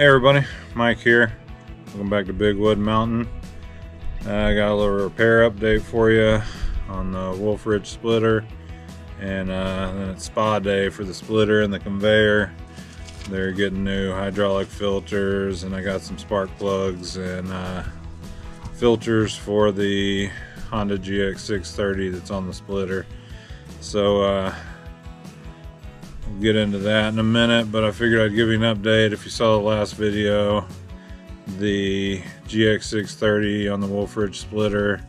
Hey everybody, Mike here. Welcome back to Big Wood Mountain. I got a little repair update for you on the Wolferidge splitter, and then it's spa day for the splitter and the conveyor. They're getting new hydraulic filters, and I got some spark plugs and filters for the Honda GX630 that's on the splitter. So we'll get into that in a minute, but I figured I'd give you an update. If you saw the last video, the GX630 on the Wolferidge splitter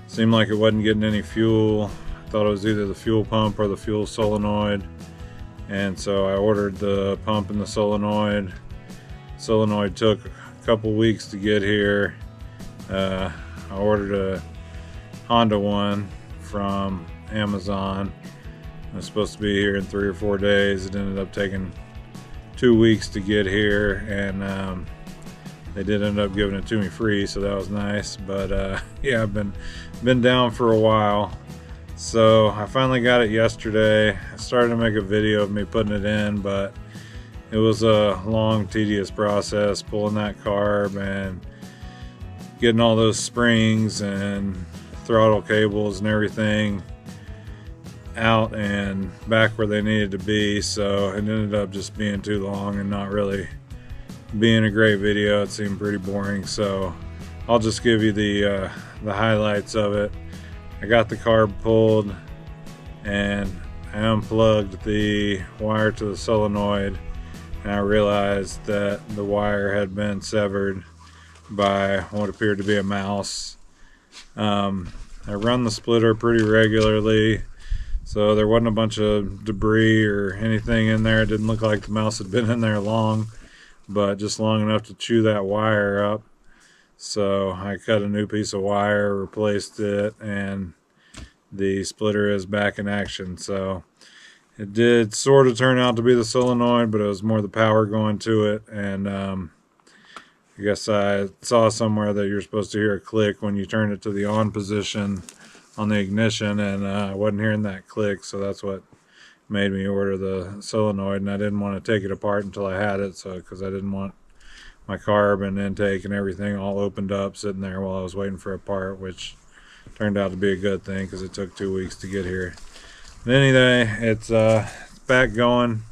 seemed like it wasn't getting any fuel. I thought it was either the fuel pump or the fuel solenoid, and so I ordered the pump and the solenoid. Solenoid took a couple weeks to get here. I ordered a Honda one from Amazon. It was supposed to be here in 3 or 4 days. It ended up taking 2 weeks to get here, and they did end up giving it to me free, so that was nice. But yeah, I've been down for a while, so I finally got it yesterday. I started to make a video of me putting it in, but it was a long, tedious process pulling that carb and getting all those springs and throttle cables and everything out and back where they needed to be. So it ended up just being too long and not really being a great video. It seemed pretty boring, so I'll just give you the highlights of it. I got the carb pulled and I unplugged the wire to the solenoid, and I realized that the wire had been severed by what appeared to be a mouse. I run the splitter pretty regularly, so there wasn't a bunch of debris or anything in there. It didn't look like the mouse had been in there long, but just long enough to chew that wire up. So I cut a new piece of wire, replaced it, and the splitter is back in action. So it did sort of turn out to be the solenoid, but it was more the power going to it. And I guess I saw somewhere that you're supposed to hear a click when you turn it to the on position on the ignition, and I wasn't hearing that click, so that's what made me order the solenoid. And I didn't want to take it apart until I had it, so because I didn't want my carb and intake and everything all opened up sitting there while I was waiting for a part, which turned out to be a good thing because it took 2 weeks to get here. But anyway, it's back going,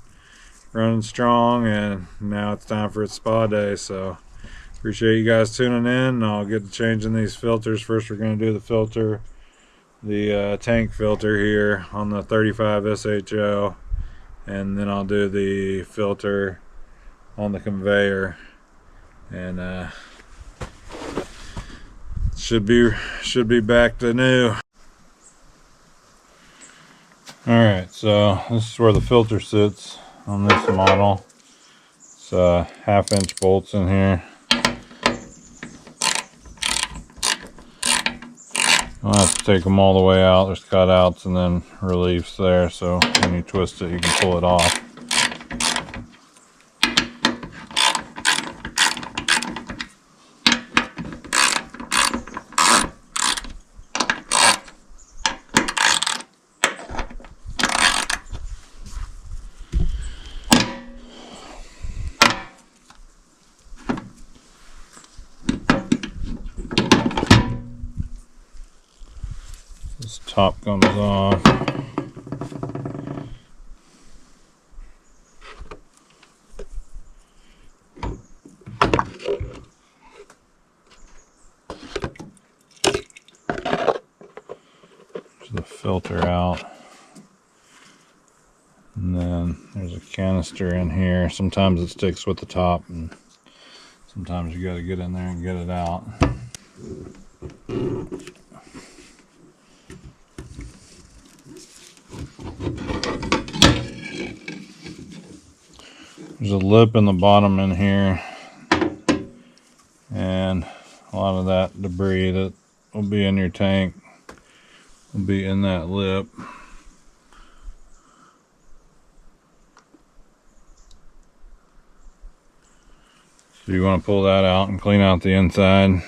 running strong, and now it's time for its spa day. So appreciate you guys tuning in. I'll get to changing these filters. First we're going to do the tank filter here on the 35 SHO, and then I'll do the filter on the conveyor, and should be back to new. Alright, so this is where the filter sits on this model. It's 1/2-inch bolts in here. I'll have to take them all the way out. There's cutouts and then reliefs there, so when you twist it you can pull it off. This top comes off. There's the filter out. And then there's a canister in here. Sometimes it sticks with the top, and sometimes you got to get in there and get it out. There's a lip in the bottom in here, and a lot of that debris that will be in your tank will be in that lip. So you want to pull that out and clean out the inside.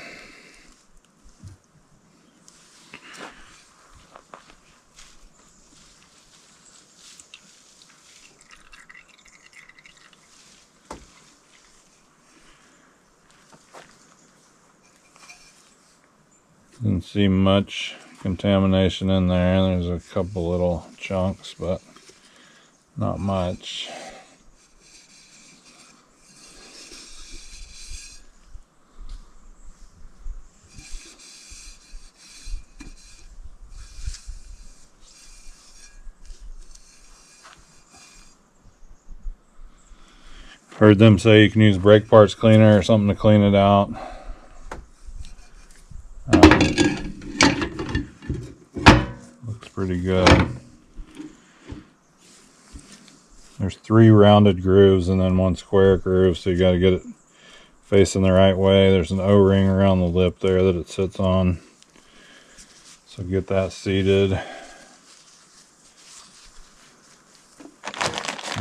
Didn't see much contamination in there. There's a couple little chunks, but not much. Heard them say you can use brake parts cleaner or something to clean it out. Looks pretty good. There's 3 rounded grooves and then 1 square groove, so you got to get it facing the right way. There's an O-ring around the lip there that it sits on, so get that seated.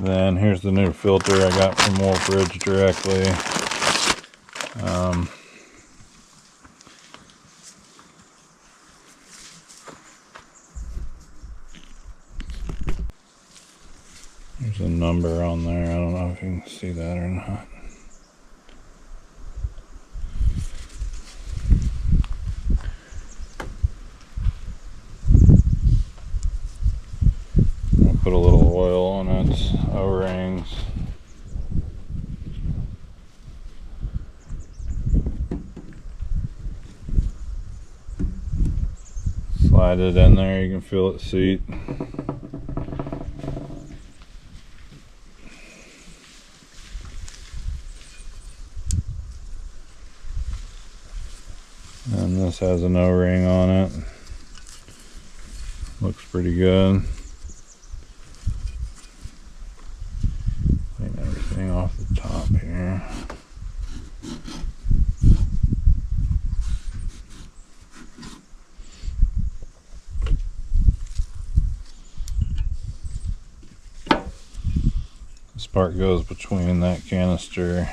Then here's the new filter I got from Wolferidge directly. There's a number on there. I don't know if you can see that or not. I'll put a little oil on its O-rings. Slide it in there, you can feel it seat. And this has an O-ring on it. Looks pretty good. Clean everything off the top here. This part goes between that canister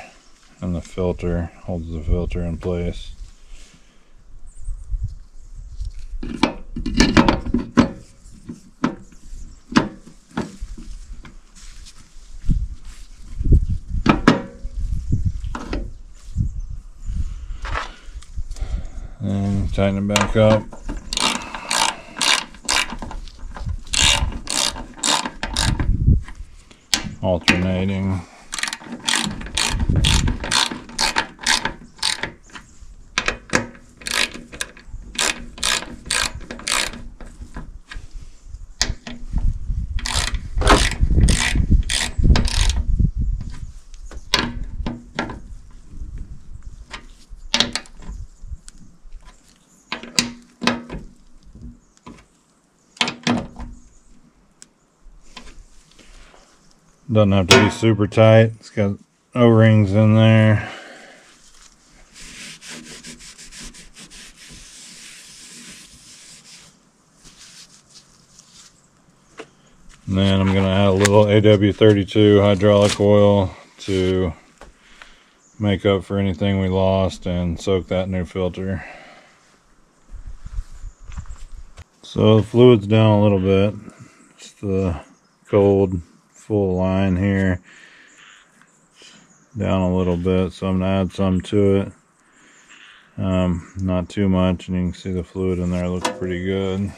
and the filter, holds the filter in place. And tighten it back up. Alternating. Doesn't have to be super tight. It's got O-rings in there. And then I'm going to add a little AW32 hydraulic oil to make up for anything we lost and soak that new filter. So the fluid's down a little bit. It's the cold full line here. Down a little bit, so I'm going to add some to it. Not too much, and you can see the fluid in there looks pretty good.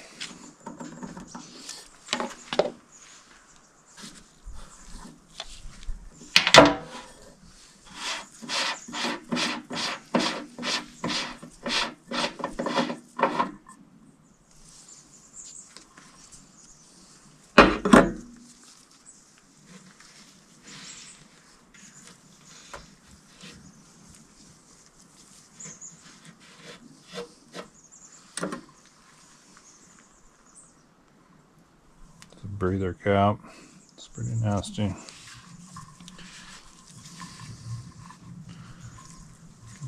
Breather cap. It's pretty nasty.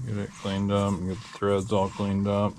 Get it cleaned up and get the threads all cleaned up.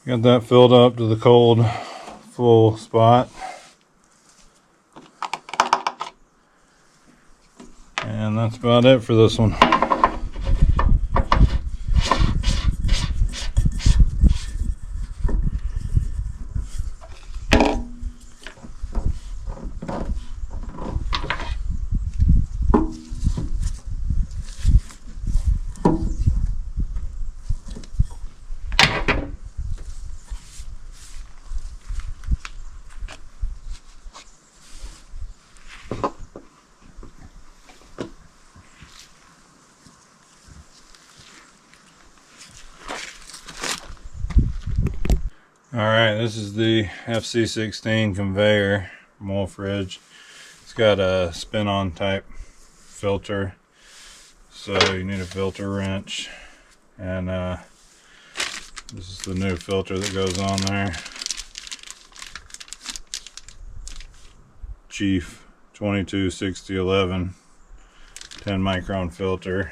Got that filled up to the cold full spot. And that's about it for this one. Alright, this is the F-16 conveyor from Wolferidge. It's got a spin-on type filter, so you need a filter wrench, and this is the new filter that goes on there. Chief 226011 10 micron filter.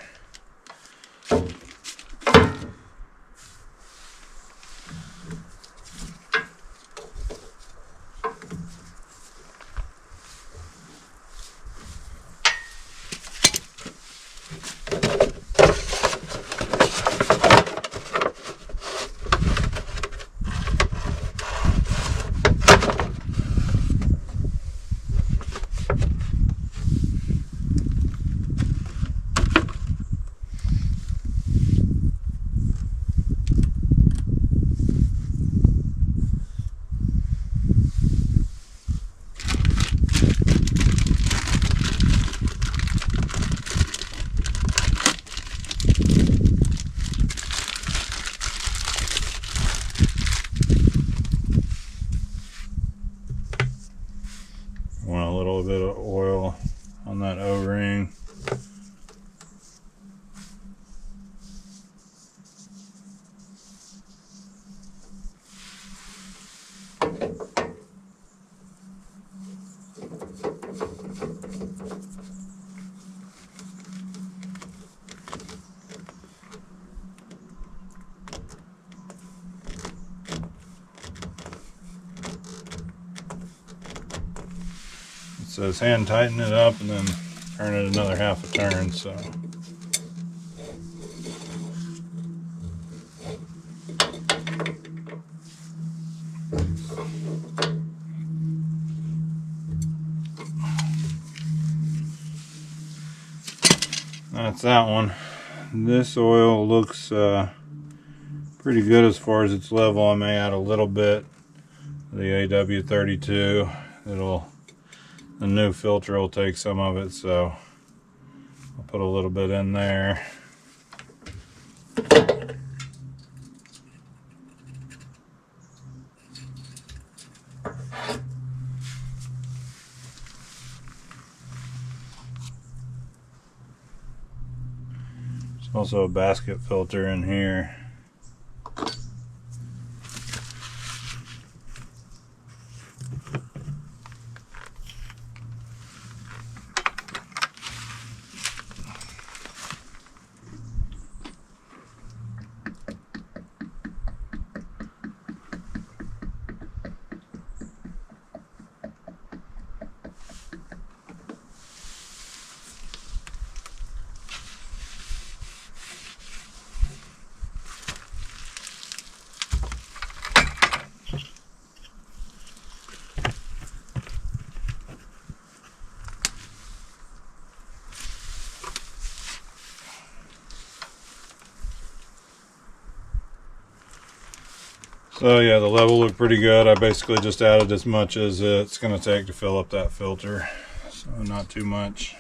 Want a little bit of oil on that O-ring. It says hand tighten it up and then turn it another half a turn, so that's that one. This oil looks pretty good as far as its level. I may add a little bit of the AW32. The new filter will take some of it, so I'll put a little bit in there. There's also a basket filter in here. So yeah, the level looked pretty good. I basically just added as much as it's going to take to fill up that filter, so not too much.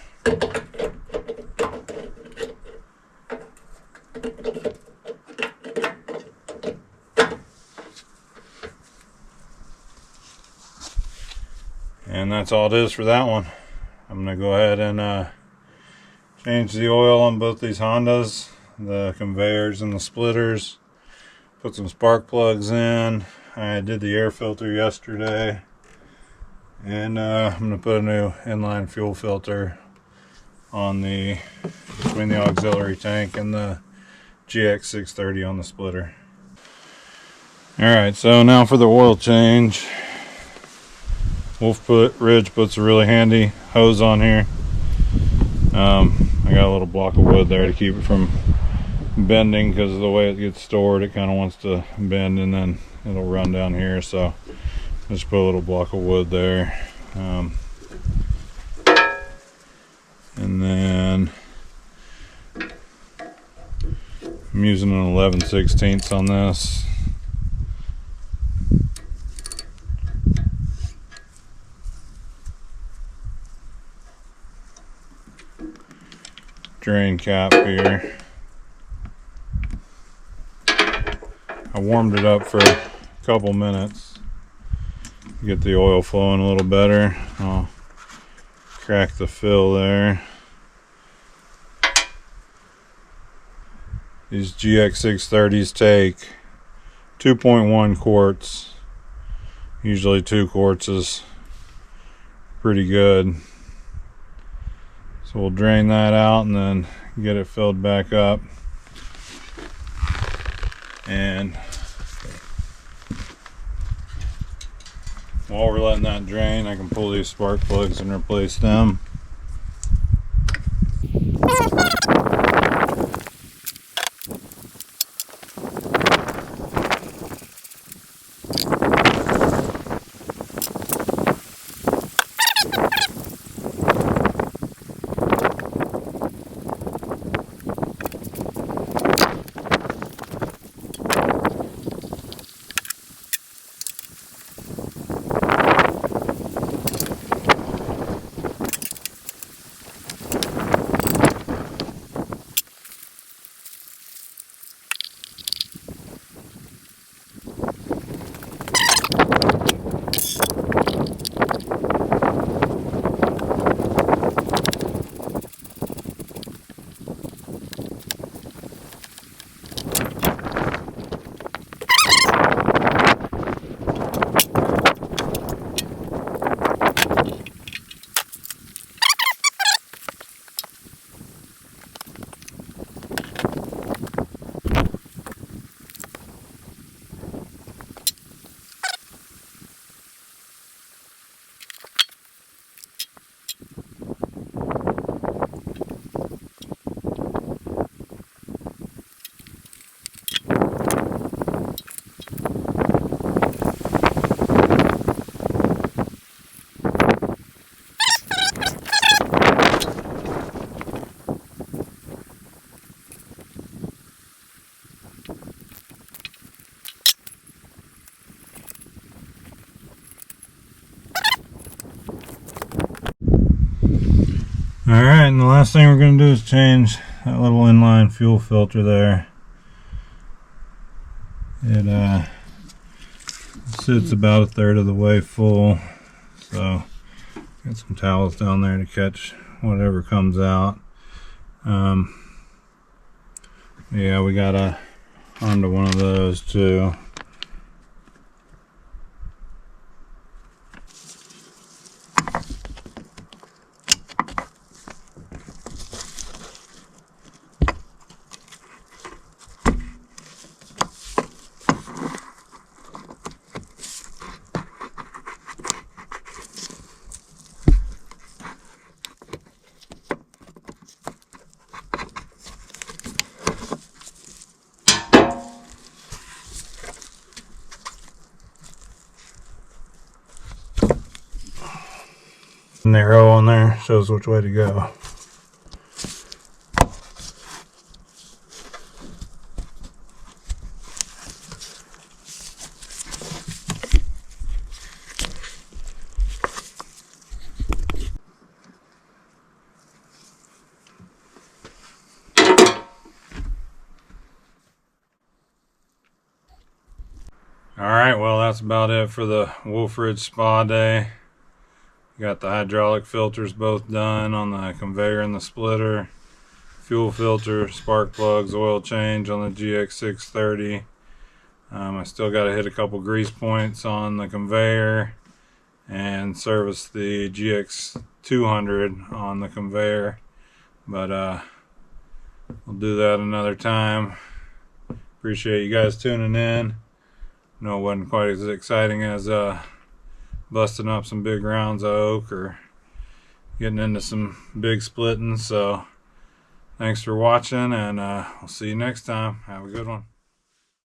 And that's all it is for that one. I'm going to go ahead and change the oil on both these Hondas, the conveyors and the splitters. Put some spark plugs in. I did the air filter yesterday, and I'm going to put a new inline fuel filter on between the auxiliary tank and the GX630 on the splitter. Alright, so now for the oil change. Wolferidge puts a really handy hose on here. I got a little block of wood there to keep it from bending, because of the way it gets stored, it kind of wants to bend and then it'll run down here. So just put a little block of wood there. And then I'm using an 11/16 on this. Drain cap here. I warmed it up for a couple minutes to get the oil flowing a little better. I'll crack the fill there. These GX630s take 2.1 quarts. Usually 2 quarts is pretty good. So we'll drain that out and then get it filled back up. And while we're letting that drain, I can pull these spark plugs and replace them. Alright, and the last thing we're going to do is change that little inline fuel filter there. It sits about 1/3 of the way full, so got some towels down there to catch whatever comes out. Yeah, we got a Honda one of those too. An arrow on there shows which way to go. Alright, well that's about it for the Wolferidge spa day. Got the hydraulic filters both done on the conveyor and the splitter. Fuel filter, spark plugs, oil change on the GX630. I still got to hit a couple grease points on the conveyor and service the GX200 on the conveyor. But we'll do that another time. Appreciate you guys tuning in. No, it wasn't quite as exciting as busting up some big rounds of oak or getting into some big splitting. So thanks for watching, and we'll see you next time. Have a good one.